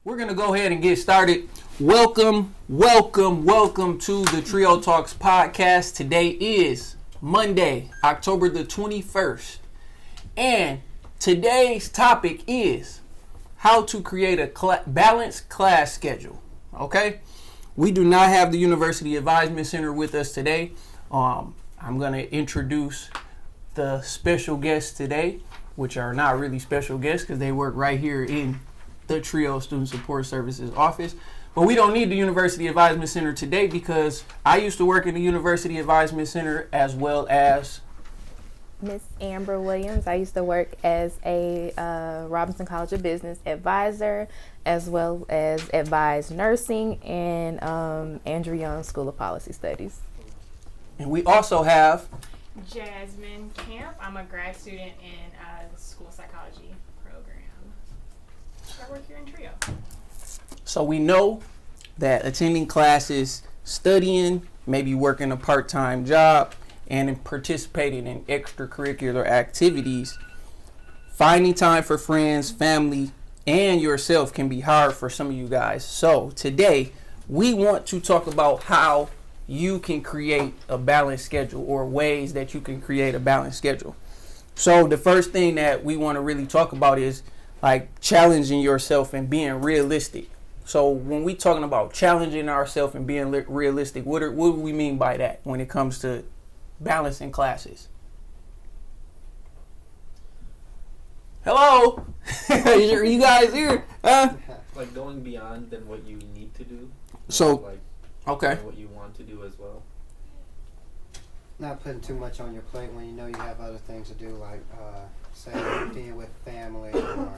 We're going to go ahead and get started. Welcome to the Trio Talks podcast. Today is Monday, October the 21st. And today's topic is how to create a balanced class schedule. Okay? We do not have the University Advisement Center with us today. I'm going to introduce the special guests today, which are not really special guests because they work right here in the Trio Student Support Services office. But we don't need the University Advisement Center today because I used to work in the University Advisement Center as well as Miss Amber Williams. I used to work as a Robinson College of Business advisor, as well as advise nursing and Andrew Young School of Policy Studies. And we also have Jasmine Camp. I'm a grad student in the school psychology program. I work here in Trio. So we know that attending classes, studying, maybe working a part-time job, and in participating in extracurricular activities, finding time for friends, family, and yourself can be hard for some of you guys. So today, we want to talk about how you can create a balanced schedule or ways that you can create a balanced schedule. So the first thing that we want to really talk about is like challenging yourself and being realistic. So when we talking about challenging ourselves and being realistic, what do we mean by that when it comes to balancing classes? Hello? Are you guys here? Like going beyond than what you need to do. So, like okay. What you want to do as well. Not putting too much on your plate when you know you have other things to do, like say being with family or,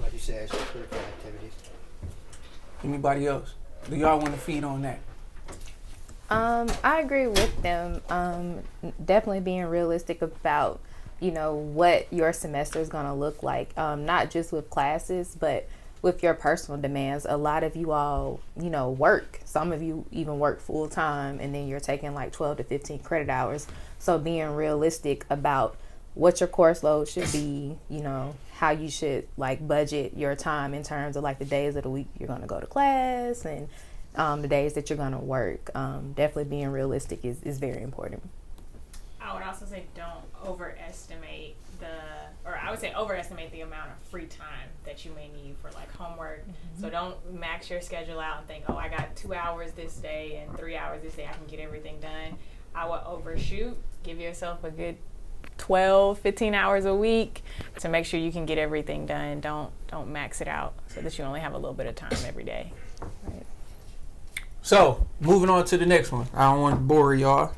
like you said, extracurricular activities. Anybody else? Do y'all want to feed on that? I agree with them. Definitely being realistic about, what your semester is going to look like. Not just with classes, but with your personal demands. A lot of you all, work. Some of you even work full time, and then you're taking like 12 to 15 credit hours. So being realistic about what your course load should be, how you should like budget your time in terms of like the days of the week you're going to go to class and the days that you're going to work. Definitely being realistic is very important. I would also say don't overestimate overestimate the amount of free time that you may need for like homework. Mm-hmm. So don't max your schedule out and think, oh, I got 2 hours this day and 3 hours this day, I can get everything done. I would overshoot. Give yourself a good 12, 15 hours a week to make sure you can get everything done. Don't max it out so that you only have a little bit of time every day. Right. So, moving on to the next one. I don't want to bore y'all.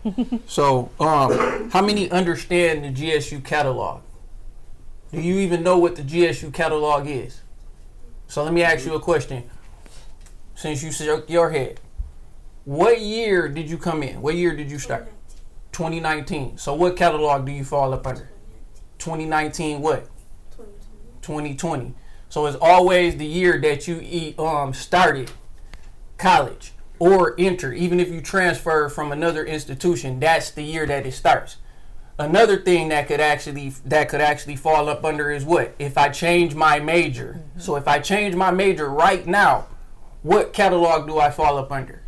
So, how many understand the GSU catalog? Do you even know what the GSU catalog is? So, let me ask you a question. Since you shook your head, what year did you come in? What year did you start? 2019. So, what catalog do you fall up under? 2019 what? 2020. So, it's always the year that you started college or enter. Even if you transfer from another institution, that's the year that it starts. Another thing that could actually fall up under is what? If I change my major. Mm-hmm. So if I change my major right now, what catalog do I fall up under?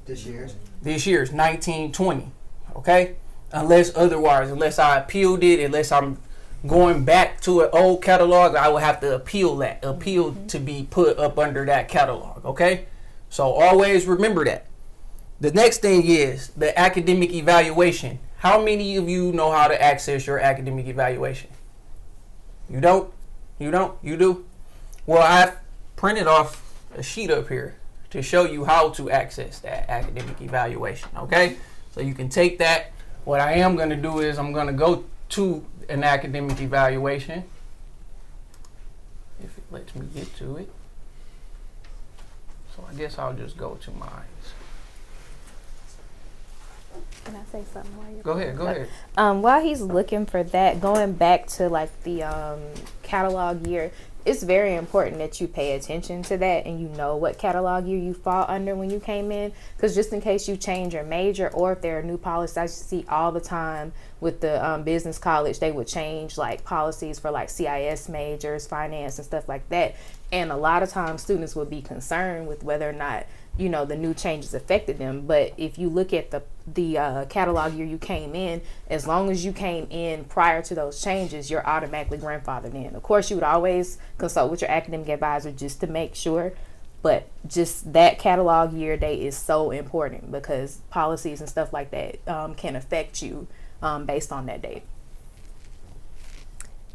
This year's 1920. Okay? Unless I appealed it, unless I'm going back to an old catalog, I will have to appeal to be put up under that catalog. Okay? So always remember that. The next thing is the academic evaluation. How many of you know how to access your academic evaluation? You don't? You don't? You do? Well, I've printed off a sheet up here to show you how to access that academic evaluation, okay? So you can take that. What I am going to do is I'm going to go to an academic evaluation, if it lets me get to it. So I guess I'll just go to mine. Can I say something while you're Go ahead. While he's looking for that, going back to like the catalog year, it's very important that you pay attention to that and you know what catalog year you fall under when you came in, because just in case you change your major, or if there are new policies, I see all the time with the business college, they would change like policies for like CIS majors, finance and stuff like that, and a lot of times students would be concerned with whether or not, you know, the new changes affected them. But if you look at the catalog year you came in, as long as you came in prior to those changes, you're automatically grandfathered in. Of course, you would always consult with your academic advisor just to make sure, but just that catalog year date is so important because policies and stuff like that can affect you based on that date.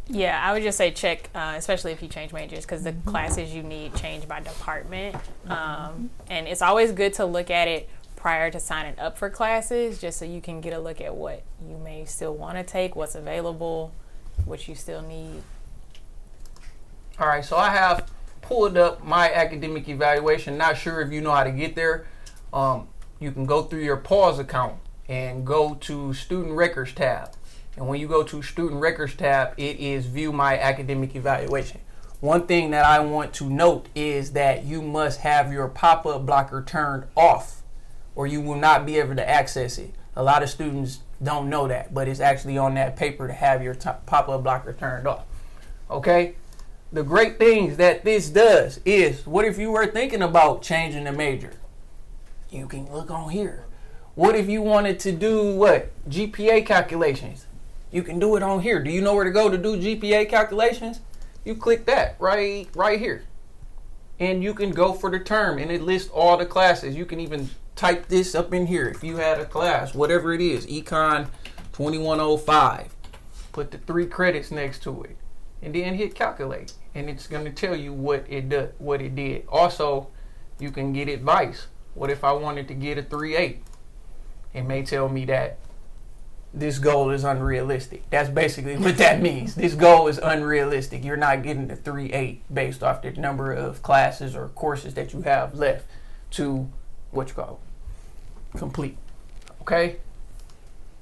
Yeah, I would just say check, especially if you change majors, because the classes you need change by department. And it's always good to look at it prior to signing up for classes, just so you can get a look at what you may still want to take, what's available, what you still need. All right, so I have pulled up my academic evaluation. Not sure if you know how to get there. You can go through your PAWS account and go to Student Records tab. And when you go to Student Records tab, it is View My Academic Evaluation. One thing that I want to note is that you must have your pop-up blocker turned off, or you will not be able to access it. A lot of students don't know that, but it's actually on that paper to have your pop-up blocker turned off. Okay? The great things that this does is, what if you were thinking about changing the major? You can look on here. What if you wanted to do what? GPA calculations. You can do it on here. Do you know where to go to do GPA calculations? You click that right here. And you can go for the term, and it lists all the classes. You can even type this up in here. If you had a class, whatever it is, Econ 2105, put the 3 credits next to it, and then hit calculate. And it's going to tell you what it did. Also, you can get advice. What if I wanted to get a 3.8? It may tell me that this goal is unrealistic. That's basically what that means. This goal is unrealistic. You're not getting the 3.8 based off the number of classes or courses that you have left to complete. Okay?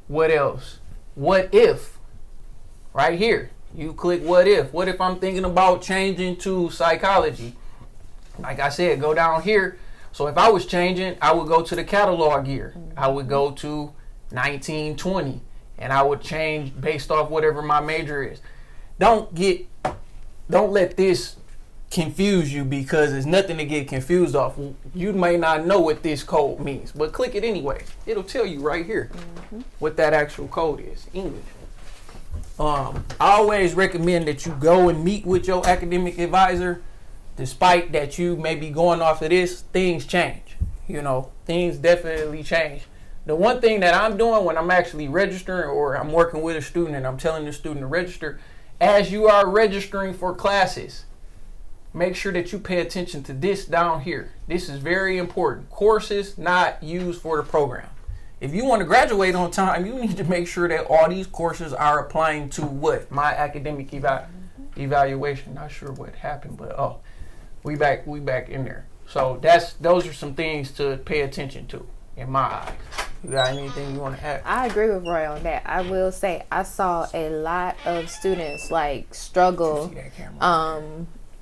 What else? What if? Right here. You click what if. What if I'm thinking about changing to psychology? Like I said, go down here. So if I was changing, I would go to the catalog year. I would go to 1920, and I would change based off whatever my major is. Don't let this confuse you, because it's nothing to get confused off. You may not know what this code means, but click it anyway. It'll tell you right here what that actual code is, English. I always recommend that you go and meet with your academic advisor. Despite that you may be going off of this, things change. You know, things definitely change. The one thing that I'm doing when I'm actually registering, or I'm working with a student and I'm telling the student to register, as you are registering for classes, make sure that you pay attention to this down here. This is very important. Courses not used for the program. If you want to graduate on time, you need to make sure that all these courses are applying to what? My academic evaluation. Not sure what happened, but we back in there. So those are some things to pay attention to in my eyes. You got anything you want to add? I agree with Roy on that. I will say I saw a lot of students like struggle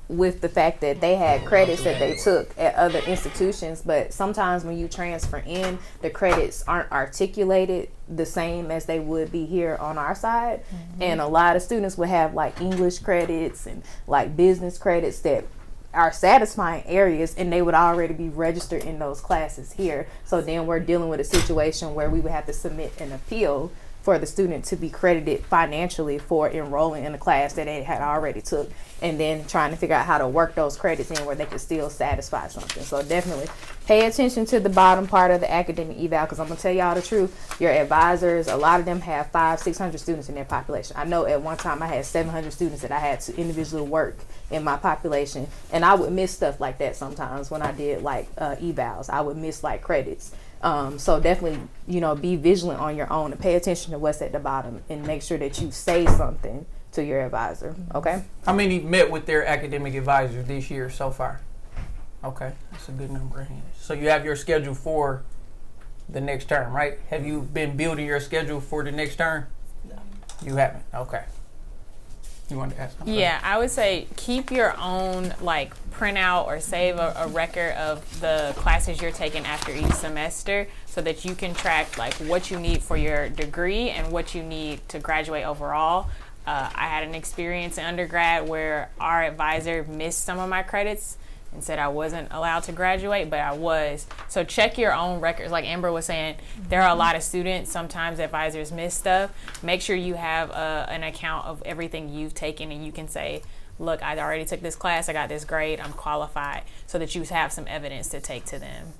with the fact that they had credits that they took at other institutions, but sometimes when you transfer in, the credits aren't articulated the same as they would be here on our side. And a lot of students would have like English credits and like business credits that are satisfying areas, and they would already be registered in those classes here. So then we're dealing with a situation where we would have to submit an appeal for the student to be credited financially for enrolling in a class that they had already took, and then trying to figure out how to work those credits in where they could still satisfy something. So definitely pay attention to the bottom part of the academic eval, because I'm gonna tell y'all the truth, your advisors, a lot of them have 500-600 students in their population. I know at one time I had 700 students that I had to individually work in my population, and I would miss stuff like that sometimes when I did like evals. I would miss like credits. So definitely, be vigilant on your own and pay attention to what's at the bottom, and make sure that you say something to your advisor. Okay. How many met with their academic advisors this year so far? Okay, that's a good number. So you have your schedule for the next term, right? Have you been building your schedule for the next term? No. You haven't? Okay. You want to ask something? Yeah, I would say keep your own like printout or save a record of the classes you're taking after each semester so that you can track like what you need for your degree and what you need to graduate overall. I had an experience in undergrad where our advisor missed some of my credits and said I wasn't allowed to graduate, but I was. So check your own records. Like Amber was saying, there are a lot of students. Sometimes advisors miss stuff. Make sure you have an account of everything you've taken, and you can say, look, I already took this class. I got this grade. I'm qualified, so that you have some evidence to take to them.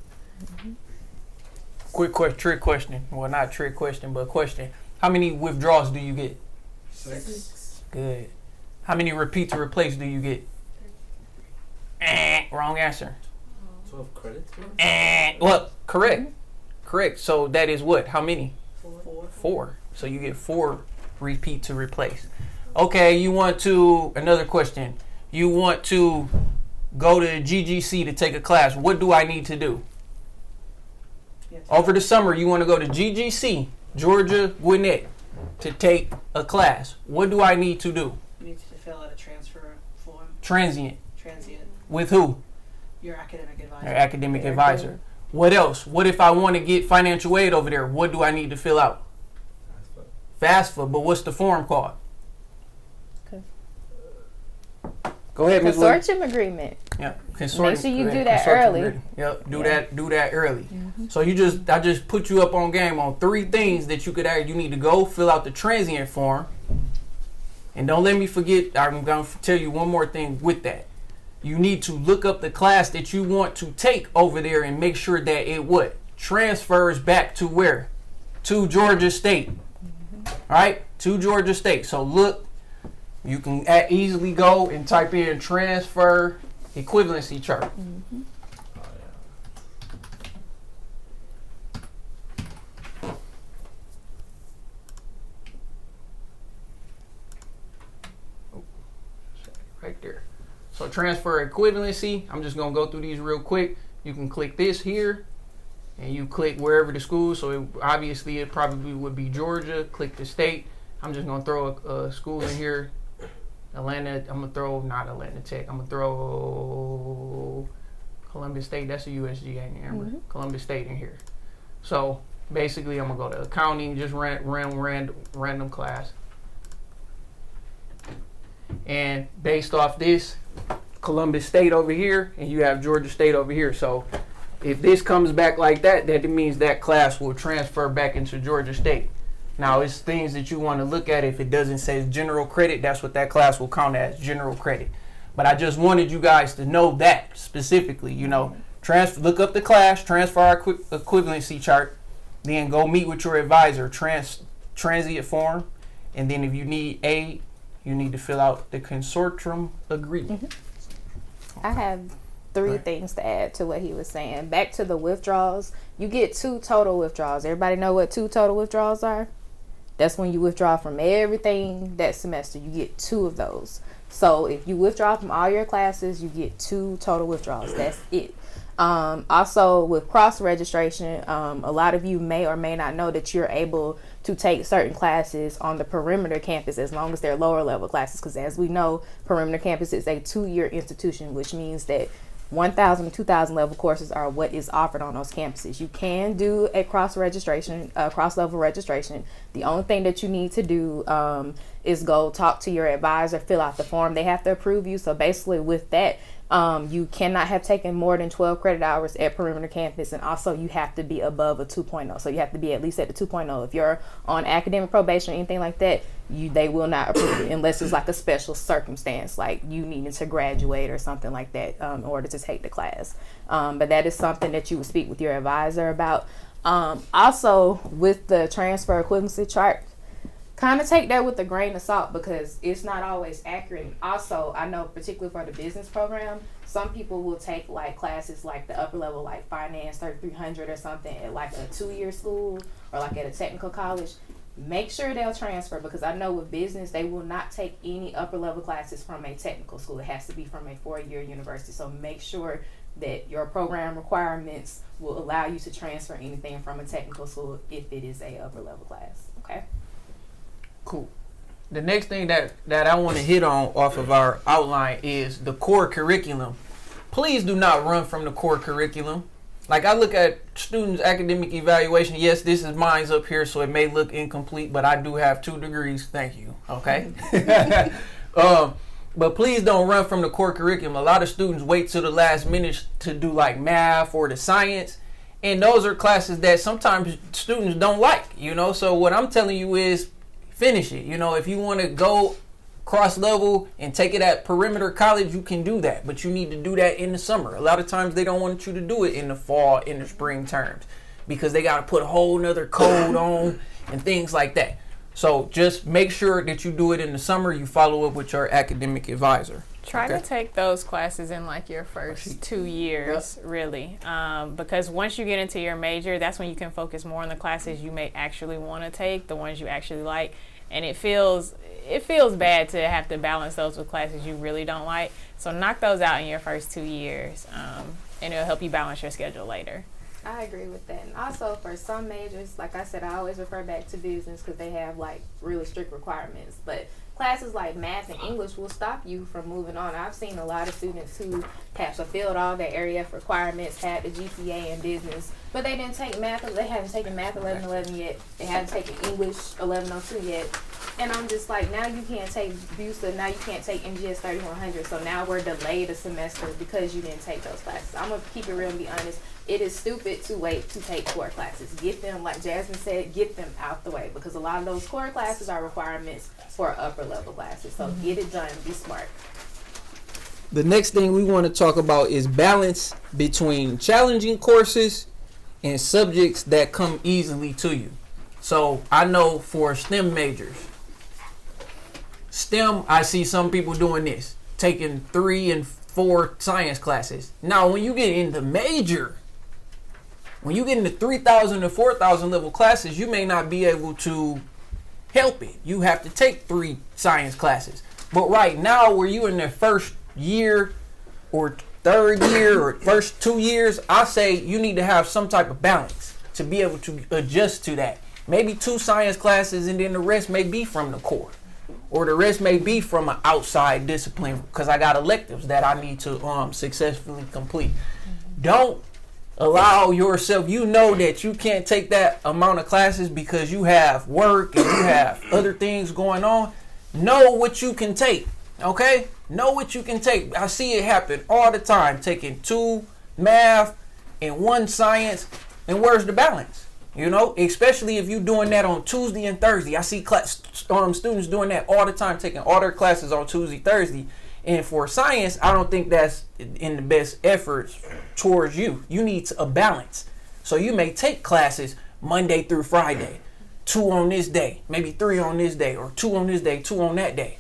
Quick trick question. Well, not trick question, but question. How many withdrawals do you get? 6. Good. How many repeat to replace do you get? Wrong answer. 12 credits? Well, correct. Correct. So that is what? How many? 4. 4. So you get 4 repeat to replace. Okay, you want to, another question. You want to go to GGC to take a class. What do I need to do? Over the summer, you want to go to GGC, Georgia Gwinnett, to take a class. What do I need to do? You need to fill out a transfer form. Transient. With who? Your academic advisor. Your academic advisor. What else? What if I want to get financial aid over there? What do I need to fill out? FAFSA. But what's the form called? Okay. Go ahead, Ms. Williams. Consortium agreement. Yeah, Make sure you do that early. Yep, do that early. So I just put you up on game on 3 things that you could add. You need to go fill out the transient form, and don't let me forget. I'm gonna tell you one more thing with that. You need to look up the class that you want to take over there and make sure that it transfers back to where? To Georgia State. All right, to Georgia State. So look, you can easily go and type in transfer equivalency chart. Right there. So transfer equivalency, I'm just going to go through these real quick. You can click this here, and you click wherever the school. So obviously it probably would be Georgia. Click the state. I'm just going to throw a school in here. Atlanta, I'm going to throw, not Atlanta Tech. I'm going to throw Columbus State. That's a USG, ain't it, Amber? Columbus State in here. So basically I'm going to go to accounting, just random class. And based off this, Columbus State over here, and you have Georgia State over here. So if this comes back like that, that means that class will transfer back into Georgia State. Now, it's things that you want to look at. If it doesn't say general credit, that's what that class will count as, general credit. But I just wanted you guys to know that specifically. You know, look up the class, transfer our equivalency chart, then go meet with your advisor, transient form, and then if you need aid, you need to fill out the consortium agreement. I have 3 things to add to what he was saying. Back to the withdrawals, you get 2 total withdrawals. Everybody know what 2 total withdrawals are? That's when you withdraw from everything that semester. You get 2 of those. So if you withdraw from all your classes, you get 2 total withdrawals. That's it. Also, with cross-registration, a lot of you may or may not know that you're able to take certain classes on the perimeter campus as long as they're lower level classes, because as we know, perimeter campus is a 2-year institution, which means that 1,000 and 2,000 level courses are what is offered on those campuses. You can do a cross-level registration. The only thing that you need to do is go talk to your advisor, fill out the form. They have to approve you. So basically with that, you cannot have taken more than 12 credit hours at perimeter campus, and also you have to be above a 2.0. So you have to be at least at the 2.0. If you're on academic probation or anything like that, they will not approve it unless it's like a special circumstance, like you needing to graduate or something like that in order to take the class. But that is something that you would speak with your advisor about. Also, with the transfer equivalency chart, kind of take that with a grain of salt because it's not always accurate. Also, I know particularly for the business program, some people will take like classes like the upper level, like finance 3300 or something at like a 2-year school or like at a technical college. Make sure they'll transfer, because I know with business, they will not take any upper level classes from a technical school. It has to be from a 4-year university. So make sure that your program requirements will allow you to transfer anything from a technical school if it is a upper level class. Okay? Cool. the next thing that I want to hit on off of our outline is the core curriculum. Please do not run from the core curriculum. Like, I look at students' academic evaluation. Yes, this is mine's up here, so it may look incomplete, but I do have 2 degrees. Thank you. Okay. But please don't run from the core curriculum. A lot of students wait till the last minute to do like math or the science. And those are classes that sometimes students don't like, you know. So what I'm telling you is finish it. You know, if you want to go cross level and take it at Perimeter College, you can do that. But you need to do that in the summer. A lot of times they don't want you to do it in the fall, in the spring terms, because they got to put a whole nother code on and things like that. So just make sure that you do it in the summer. You follow up with your academic advisor. Try Okay. to take those classes in like your first 2 years, really, because once you get into your major, that's when you can focus more on the classes you may actually want to take, the ones you actually like, and it feels bad to have to balance those with classes you really don't like. So knock those out in your first 2 years, and it'll help you balance your schedule later. I agree with that. And also for some majors, like I said, I always refer back to business because they have like really strict requirements. But classes like math and English will stop you from moving on. I've seen a lot of students who have fulfilled all their AF requirements, had the GPA in business, but they didn't take math. They haven't taken math 1111 yet. They haven't taken English 1102 yet. And I'm just like, now you can't take BUSA, now you can't take MGS 3100. So now we're delayed a semester because you didn't take those classes. I'm going to keep it real and be honest. It is stupid to wait to take core classes. Get them, like Jasmine said, get them out the way, because a lot of those core classes are requirements for upper level classes. So get it done. Be smart. The next thing we want to talk about is balance between challenging courses and subjects that come easily to you. So I know for STEM majors, STEM, I see some people doing this, taking 3 and 4 science classes. Now, when you get into major, when you get into 3,000 to 4,000 level classes, you may not be able to help it. You have to take 3 science classes. But right now, where you in the first year or third year or first 2 years, I say you need to have some type of balance to be able to adjust to that. Maybe 2 science classes and then the rest may be from the core. Or the rest may be from an outside discipline because I got electives that I need to successfully complete. Don't allow yourself, you know that you can't take that amount of classes because you have work and you have other things going on. Know what you can take, okay? Know what you can take. I see it happen all the time, taking 2 math and 1 science, and where's the balance? You know, especially if you're doing that on Tuesday and Thursday. I see students doing that all the time, taking all their classes on Tuesday, Thursday. And for science, I don't think that's in the best efforts towards you. You need a balance. So you may take classes Monday through Friday, 2 on this day, maybe 3 on this day, or 2 on this day, 2 on that day.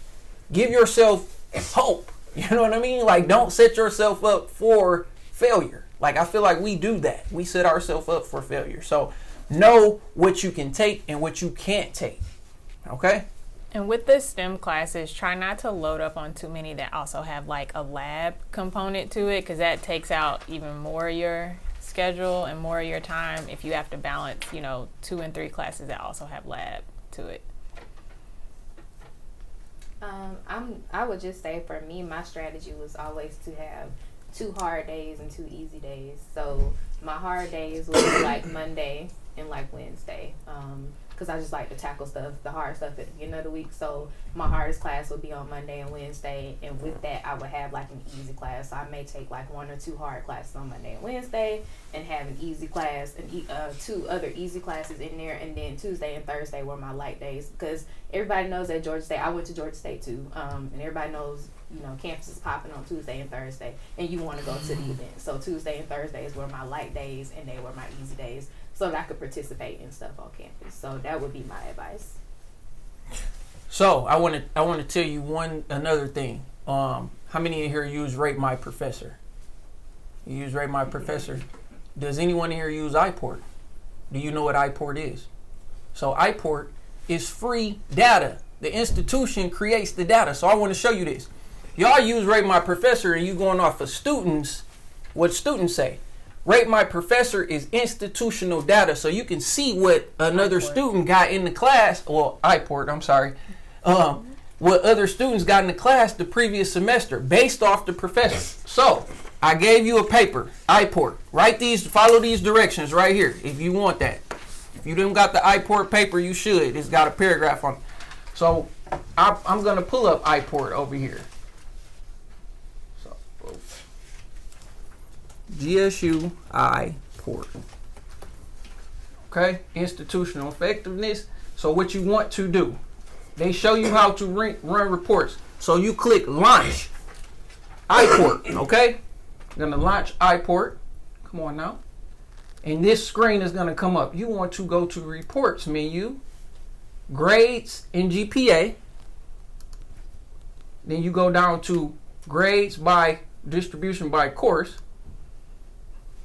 Give yourself hope. You know what I mean? Like, don't set yourself up for failure. Like, I feel like we do that. We set ourselves up for failure. So know what you can take and what you can't take. Okay? And with the STEM classes, try not to load up on too many that also have like a lab component to it, because that takes out even more of your schedule and more of your time if you have to balance, 2 and 3 classes that also have lab to it. I would just say for me, my strategy was always to have 2 hard days and 2 easy days. So my hard days would be like Monday and like Wednesday, because I just like to tackle the hard stuff at the beginning of the week. So my hardest class would be on Monday and Wednesday, and with that I would have like an easy class. So I may take like 1 or 2 hard classes on Monday and Wednesday and have an easy class and 2 other easy classes in there, and then Tuesday and Thursday were my light days, because everybody knows at Georgia State, I went to Georgia State too, and everybody knows campus is popping on Tuesday and Thursday, and you want to go to the event. So Tuesday and Thursdays were my light days, and they were my easy days, so that I could participate in stuff on campus. So that would be my advice. So I want to tell you another thing. How many in here use Rate My Professor? You use Rate My Professor? Does anyone in here use iPort? Do you know what iPort is? So iPort is free data. The institution creates the data. So I want to show you this. Y'all use Rate My Professor and you going off of students, what students say. Rate My Professor is institutional data, so you can see what another student got in the class, iPort, I'm sorry. what other students got in the class the previous semester based off the professor. So I gave you a paper, iPort. Follow these directions right here if you want that. If you didn't got the iPort paper, you should. It's got a paragraph on it. So I'm gonna pull up iPort over here. So GSU iPort. Okay, institutional effectiveness. So what you want to do, they show you how to run reports. So you click launch iPort, okay? Gonna launch iPort. Come on now. And this screen is gonna come up. You want to go to reports menu, grades and GPA. Then you go down to grades by distribution by course.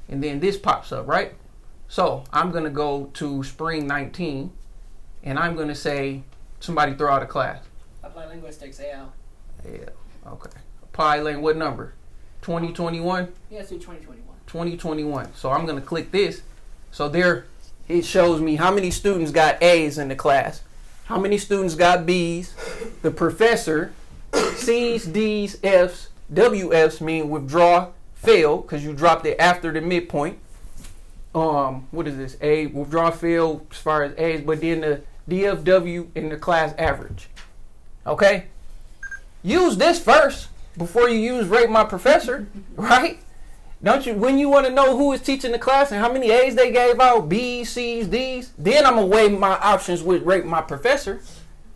And then this pops up, right? So I'm gonna go to spring 19 and I'm gonna say, somebody throw out a class. Applied linguistics, AL. Yeah, okay. Apply lane, what number? 2021? Yeah, let's do 2021. 2021. So I'm going to click this. So there it shows me how many students got A's in the class, how many students got B's, the professor, C's, D's, F's, WF's mean withdraw, fail, because you dropped it after the midpoint. What is this? A, withdraw, fail as far as A's, but then the DFW in the class average. Okay? Use this first before you use rate my professor, right? Don't you? When you want to know who is teaching the class and how many A's they gave out, B's, C's, D's, then I'm going to weigh my options with rate my professor.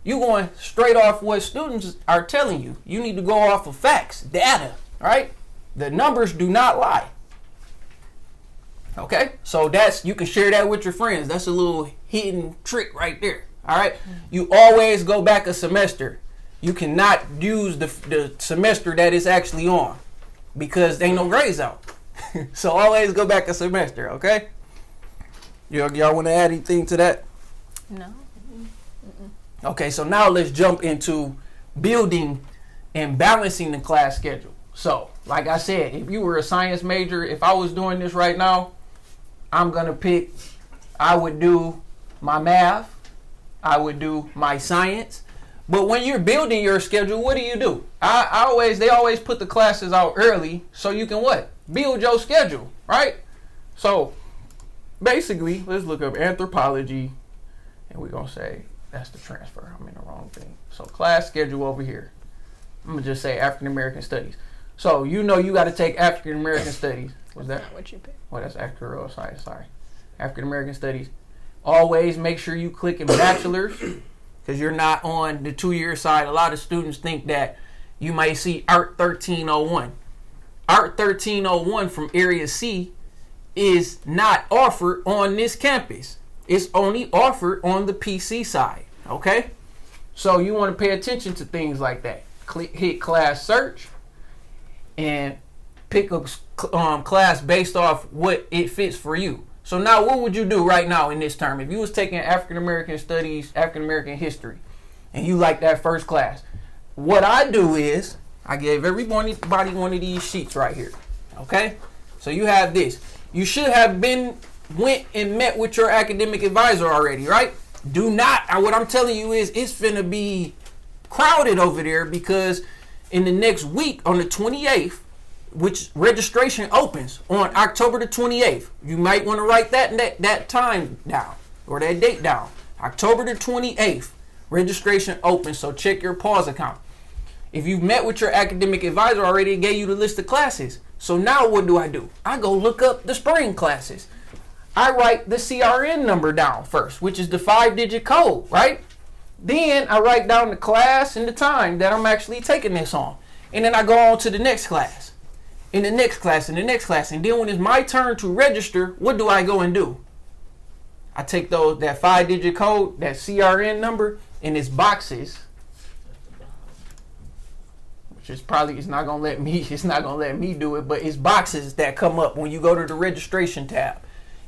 You going straight off what students are telling you. You need to go off of facts, data, right? The numbers do not lie. Okay, so you can share that with your friends. That's a little hidden trick right there. All right, you always go back a semester. You cannot use the semester that it's actually on because ain't no grades out. So always go back a semester. Okay. Y'all want to add anything to that? No. Okay, so now let's jump into building and balancing the class schedule. So, like I said, if you were a science major, if I was doing this right now, I would do my math, I would do my science. But when you're building your schedule, what do? They always put the classes out early so you can what? Build your schedule, right? So basically, let's look up anthropology and we're going to say that's the transfer. I'm in the wrong thing. So class schedule over here. I'm going to just say African American Studies. So you got to take African American Studies. What's that? Not what you picked. Well, that's actuarial science, sorry. African American Studies. Always make sure you click in bachelor's because you're not on the 2-year side. A lot of students think that you might see Art 1301. Art 1301 from Area C is not offered on this campus. It's only offered on the PC side, okay? So you want to pay attention to things like that. Hit class search and pick up class based off what it fits for you. So now what would you do right now in this term? If you was taking African American Studies, African American History, and you like that first class, what I do is I gave everybody one of these sheets right here. Okay? So you have this. You should have went and met with your academic advisor already, right? What I'm telling you is it's finna be crowded over there because in the next week on the 28th, which registration opens on October the 28th. You might want to write that time down or that date down. October the 28th, registration opens, so check your pause account. If you've met with your academic advisor already, it gave you the list of classes. So now what do? I go look up the spring classes. I write the CRN number down first, which is the 5-digit code, right? Then I write down the class and the time that I'm actually taking this on. And then I go on to the next class. In the next class, in the next class. And then when it's my turn to register, what do I go and do? I take that 5-digit code, that CRN number, and its boxes, which is probably it's not gonna let me do it, but it's boxes that come up when you go to the registration tab.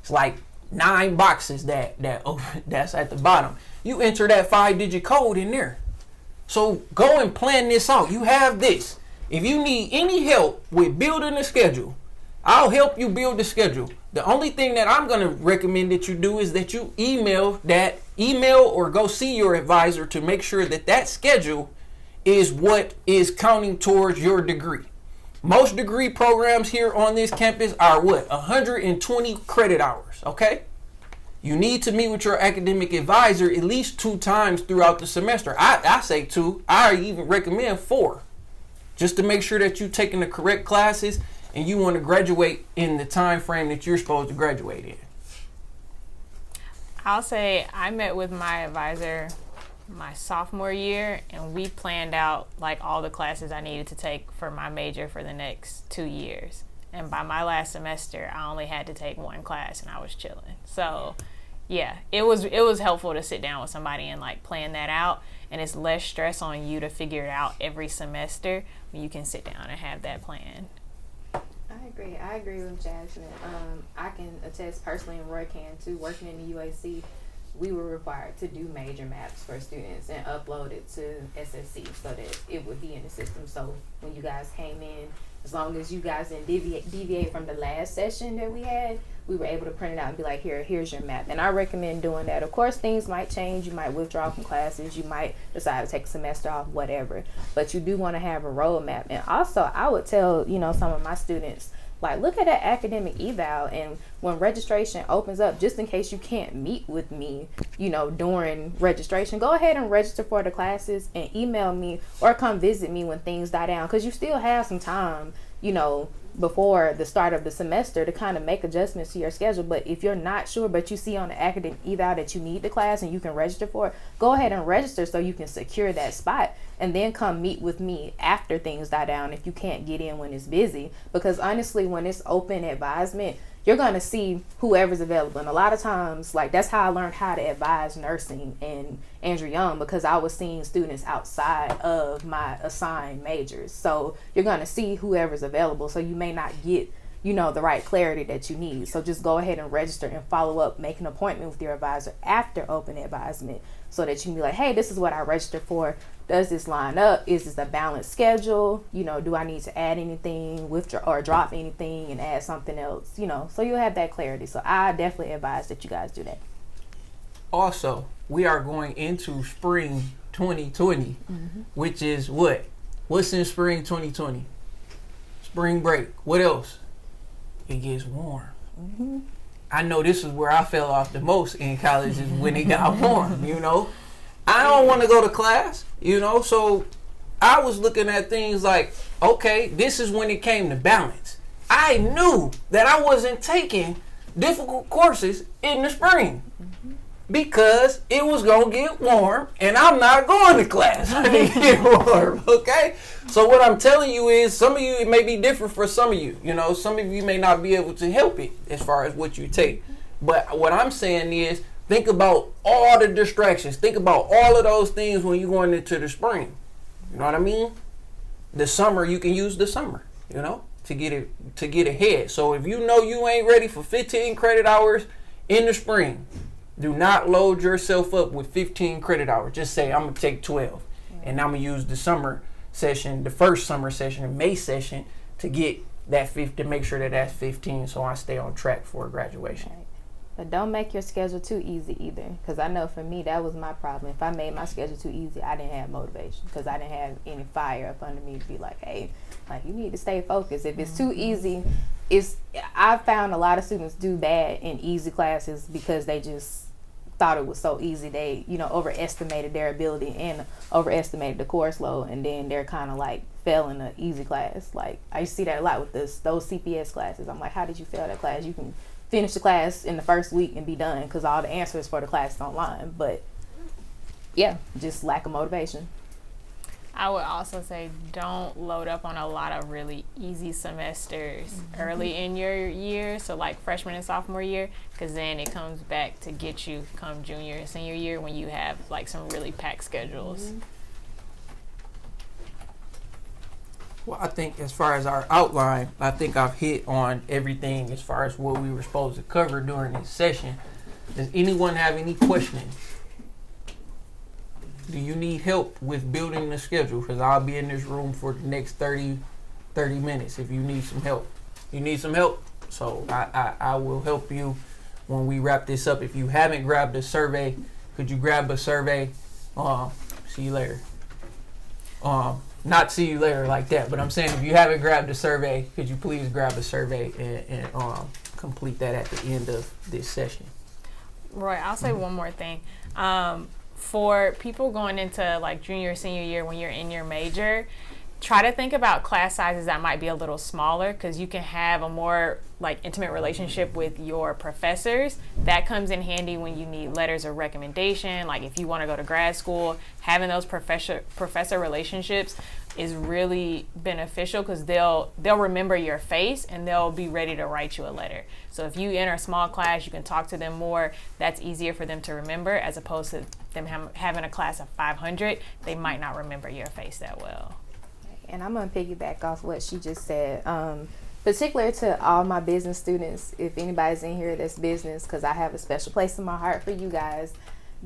It's like 9 boxes that's at the bottom. You enter that 5-digit code in there. So go and plan this out. You have this. If you need any help with building a schedule, I'll help you build the schedule. The only thing that I'm going to recommend that you do is that you email or go see your advisor to make sure that that schedule is what is counting towards your degree. Most degree programs here on this campus are what? 120 credit hours, okay? You need to meet with your academic advisor at least 2 times throughout the semester. I say 2. I even recommend 4. Just to make sure that you're taking the correct classes and you want to graduate in the time frame that you're supposed to graduate in. I'll say I met with my advisor my sophomore year, and we planned out like all the classes I needed to take for my major for the next 2 years. And by my last semester, I only had to take 1 class, and I was chilling. So, yeah, it was helpful to sit down with somebody and like plan that out. And it's less stress on you to figure it out every semester when you can sit down and have that plan. I agree with Jasmine. I can attest personally, and Roy can too, working in the UAC, we were required to do major maps for students and upload it to SSC so that it would be in the system. So when you guys came in, as long as you guys didn't deviate from the last session that we had, we were able to print it out and be like, here's your map. And I recommend doing that. Of course, things might change. You might withdraw from classes. You might decide to take a semester off, whatever. But you do want to have a roadmap. And also, I would tell, some of my students, like, look at that academic eval, and when registration opens up, just in case you can't meet with me, during registration, go ahead and register for the classes and email me or come visit me when things die down, because you still have some time, before the start of the semester to kind of make adjustments to your schedule. But if you're not sure, but you see on the academic eval that you need the class and you can register for it, go ahead and register so you can secure that spot, and then come meet with me after things die down if you can't get in when it's busy. Because honestly, when it's open advisement, you're going to see whoever's available. And a lot of times, like, that's how I learned how to advise nursing and Andrew Young, because I was seeing students outside of my assigned majors. So you're going to see whoever's available. So you may not get, the right clarity that you need. So just go ahead and register and follow up, make an appointment with your advisor after open advisement so that you can be like, hey, this is what I registered for. Does this line up? Is this a balanced schedule? Do I need to add anything, withdraw or drop anything and add something else? So you'll have that clarity. So I definitely advise that you guys do that. Also, we are going into spring 2020, which is what? What's in spring 2020? Spring break. What else? It gets warm. I know this is where I fell off the most in college, is when it got warm, I don't want to go to class, so I was looking at things like, okay, this is when it came to balance. I knew that I wasn't taking difficult courses in the spring because it was going to get warm and I'm not going to class when it get warm, okay? So what I'm telling you is, some of you, it may be different for some of you. Some of you may not be able to help it as far as what you take. But what I'm saying is, think about all the distractions. Think about all of those things when you're going into the spring. You know what I mean? The summer, you can use the summer, to get ahead. So if you know you ain't ready for 15 credit hours in the spring, do not load yourself up with 15 credit hours. Just say, I'm going to take 12. And I'm going to use the summer session, the first summer session, the May session, to get that to make sure that that's 15, so I stay on track for graduation. Right. But don't make your schedule too easy either, because I know for me that was my problem. If I made my schedule too easy, I didn't have motivation, because I didn't have any fire up under me to be like, hey, like, you need to stay focused. If it's too easy, I've found a lot of students do bad in easy classes because they just thought it was so easy. They overestimated their ability and overestimated the course load, and then they're kind of like failing an easy class. Like, I see that a lot with those CPS classes. I'm like, how did you fail that class? You can finish the class in the first week and be done, because all the answers for the class is online. But yeah, just lack of motivation. I would also say don't load up on a lot of really easy semesters early in your year, so like freshman and sophomore year, because then it comes back to get you come junior and senior year when you have like some really packed schedules. Well, I think as far as our outline, I think I've hit on everything as far as what we were supposed to cover during this session. Does anyone have any questions? Do you need help with building the schedule? Because I'll be in this room for the next 30 minutes if you need some help. You need some help? So I will help you when we wrap this up. If you haven't grabbed a survey, could you grab a survey? See you later. Not see you later like that, but I'm saying if you haven't grabbed a survey, could you please grab a survey and complete that at the end of this session? Roy, I'll say one more thing. For people going into like junior or senior year when you're in your major, try to think about class sizes that might be a little smaller, because you can have a more like intimate relationship with your professors. That comes in handy when you need letters of recommendation. Like if you want to go to grad school, having those professor relationships is really beneficial, because they'll remember your face and they'll be ready to write you a letter. So if you enter a small class, you can talk to them more. That's easier for them to remember, as opposed to them having a class of 500. They might not remember your face that well. And I'm going to piggyback off what she just said. Particular to all my business students, if anybody's in here that's business, because I have a special place in my heart for you guys,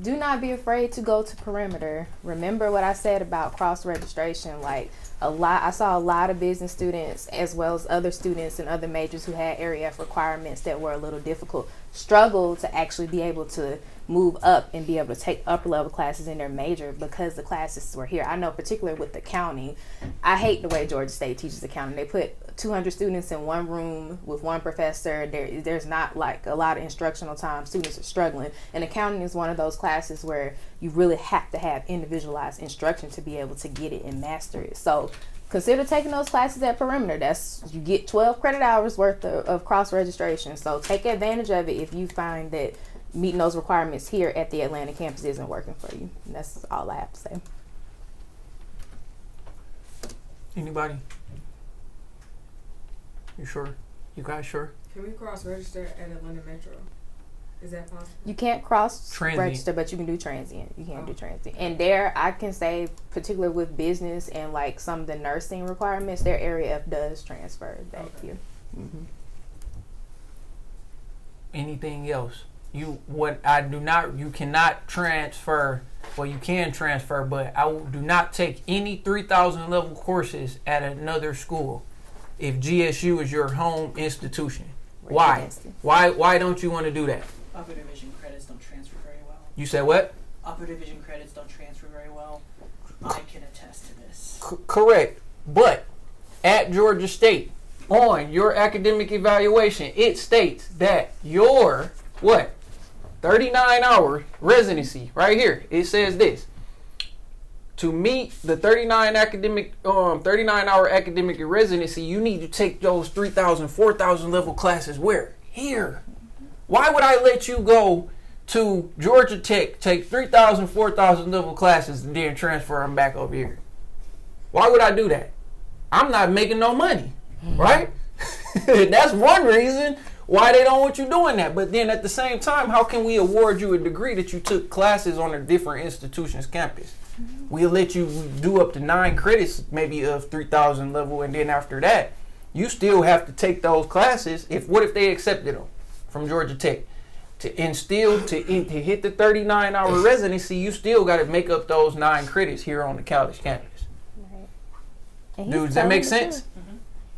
do not be afraid to go to Perimeter. Remember what I said about cross-registration. Like I saw a lot of business students, as well as other students in other majors who had area F requirements that were a little difficult, struggle to actually be able to move up and be able to take upper level classes in their major because the classes were here. I know particularly with accounting, I hate the way Georgia State teaches accounting. They put 200 students in one room with one professor. There's not like a lot of instructional time. Students are struggling, and accounting is one of those classes where you really have to have individualized instruction to be able to get it and master it. So consider taking those classes at Perimeter. You get 12 credit hours worth of cross registration. So take advantage of it if you find that meeting those requirements here at the Atlanta campus isn't working for you. And that's all I have to say. Anybody? You sure? You guys sure? Can we cross-register at Atlanta Metro? Is that possible? You can't cross Transient. register, but you can do transient. You can't do transient. And there, I can say, particularly with business and like some of the nursing requirements, their area F does transfer back here. Mm-hmm. Anything else? You cannot transfer. Well, you can transfer, but do not take any 3,000 level courses at another school if GSU is your home institution. Why? Why don't you want to do that? Upper division credits don't transfer very well. You said what? Upper division credits don't transfer very well. I can attest to this. Correct. But at Georgia State, on your academic evaluation, it states that your 39-hour residency right here. It says this: to meet the 39-hour academic residency, you need to take those 3,000, 4,000 level classes where? Here. Why would I let you go to Georgia Tech, take 3,000, 4,000 level classes, and then transfer them back over here? Why would I do that? I'm not making no money, right? That's one reason why they don't want you doing that. But then at the same time, how can we award you a degree that you took classes on a different institution's campus? We'll let you do up to 9 credits, maybe of 3,000 level, and then after that, you still have to take those classes. What if they accepted them from Georgia Tech? To hit the 39-hour residency, you still got to make up those 9 credits here on the college campus. Right. Dude, does that make sense?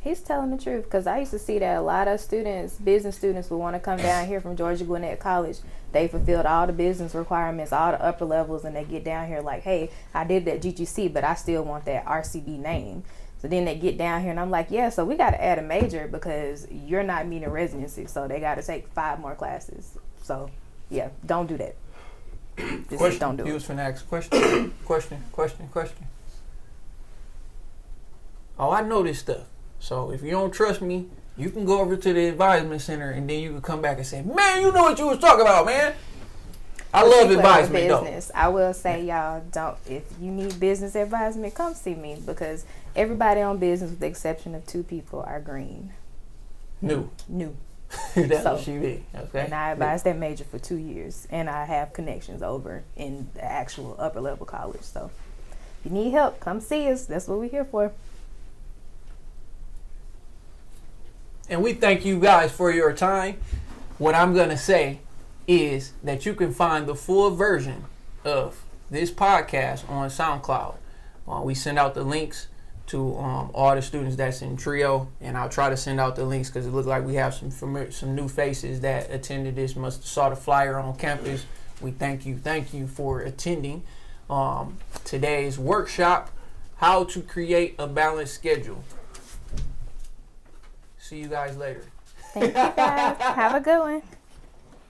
He's telling the truth, because I used to see that a lot of students, business students, would want to come down here from Georgia Gwinnett College. They fulfilled all the business requirements, all the upper levels, and they get down here like, hey, I did that GGC, but I still want that RCB name. So then they get down here, and I'm like, yeah, so we got to add a major because you're not meeting residency, so they got to take 5 more classes. So, yeah, don't do that. Just don't do He it. was finna ask a question. question. Oh, I know this stuff. So if you don't trust me, you can go over to the advisement center and then you can come back and say, man, you know what you was talking about, man. I love advisement, business. I will say, y'all, if you need business advisement, come see me, because everybody on business, with the exception of 2 people, are green. New. That's So, what she did. Okay. And I advised that major for 2 years, and I have connections over in the actual upper level college. So if you need help, come see us. That's what we're here for. And we thank you guys for your time. What I'm going to say is that you can find the full version of this podcast on SoundCloud. We send out the links to all the students that's in Trio, and I'll try to send out the links because it looked like we have some new faces that attended this. Must have saw the flyer on campus. We thank you for attending today's workshop, how to create a balanced schedule. See you guys later. Thank you guys. Have a good one.